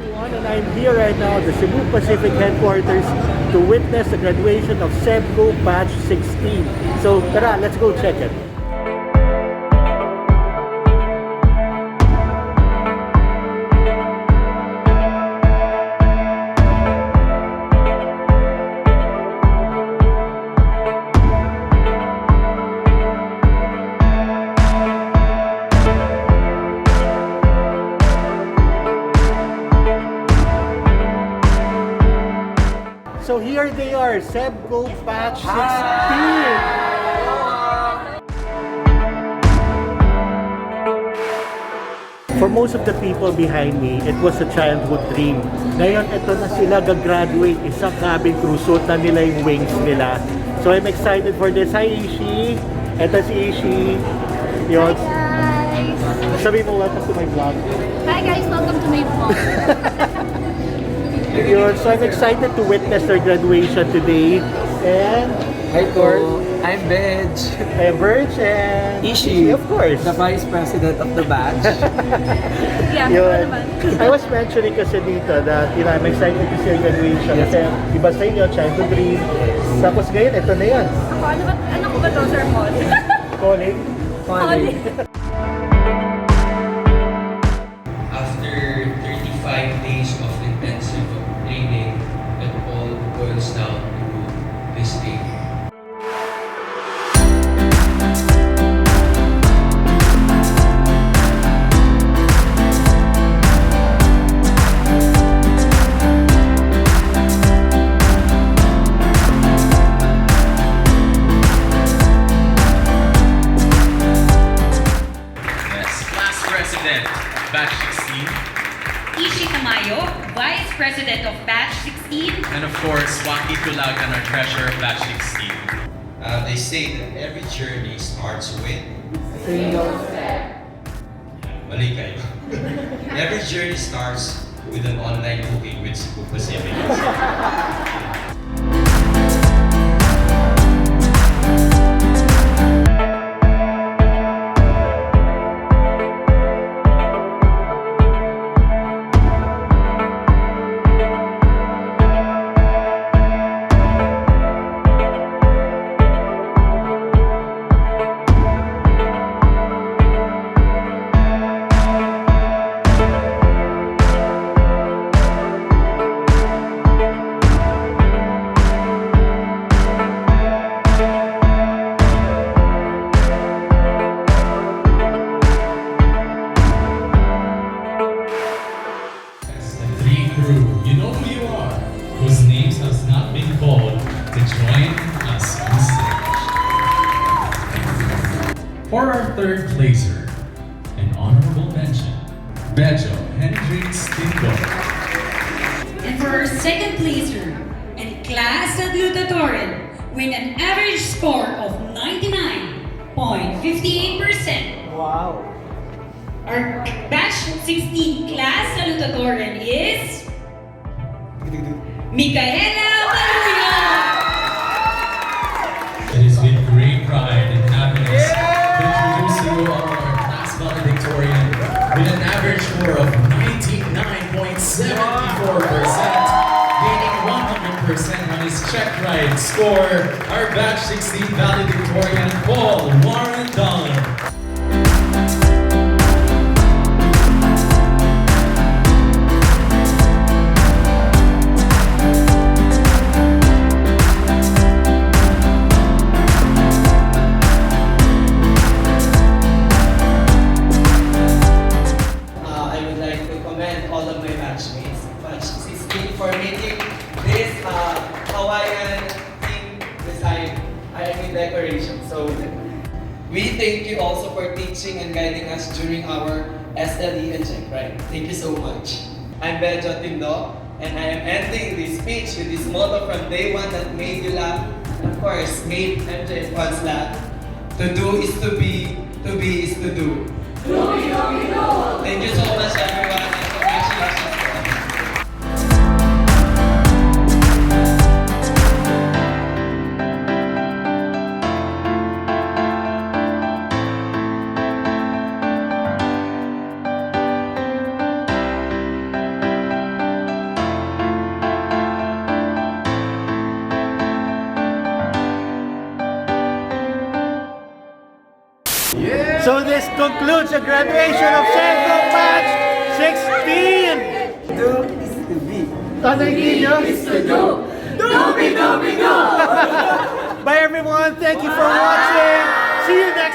everyone, and I'm here right now at the Cebu Pacific headquarters to witness the graduation of CebGo Batch 16. So, tara, let's go check it. So here they are, CebGo Batch 16! For most of the people behind me, it was a childhood dream. Ngayon, ito na sila gagraduate. Isang cabin crew, suot na nila yung wings nila. So I'm excited for this. Hi, Ishi! Ito si Ishi. Yun. Hi guys! Sabi mo, welcome to my vlog. Hi guys! Welcome to my vlog. Yun. So I'm excited to witness their graduation today. And Hi po, I'm Bej. I'm Verge and Ishi, of course. the Vice President of the batch. Yeah, Yun. naman. I was mentioning kasi dito that, you know, I'm excited to see your graduation. Yes. Kasi, iba sa inyo, childhood dream. Tapos ngayon, ito na yan. Ako, ano ko ba to, Sir Mond? Calling. Calling. After 35 days of intensive training, it all boils down to this day. President, Batch 16. Ishi Tamayo, Vice President of Batch 16. And of course, Waki Tulagan, our treasurer of Batch 16. They say that every journey starts with... Mali kayo. Every journey starts with an online booking with Cebu Pacific. You know who you are, whose names has not been called to join us on stage. For our third placer, an honorable mention, Bejo Hendrix Tingo. And for our second placer, and class salutatorian with an average score of 99.58%. Wow. Our Batch 16 class salutatorian is Micaela Maluya. It is with great pride and happiness to introduce you our class valedictorian with an average score of 99.74%, gaining 100% on his check ride score, our Batch 16 valedictorian, Paul Warren Dollar. For making this Hawaiian theme design, decoration. So we thank you also for teaching and guiding us during our SLE and check ride. Thank you so much. I'm Bejo Tindo, and I am ending this speech with this motto from day one that made you laugh, and of course made MJ fans laugh. To do is to be is to do. Thank you so much, everyone, and congratulations. this concludes the graduation of CebGo Batch 16! Do is to be. Thank you. Do be, do be, do! Bye everyone, thank you for watching. See you next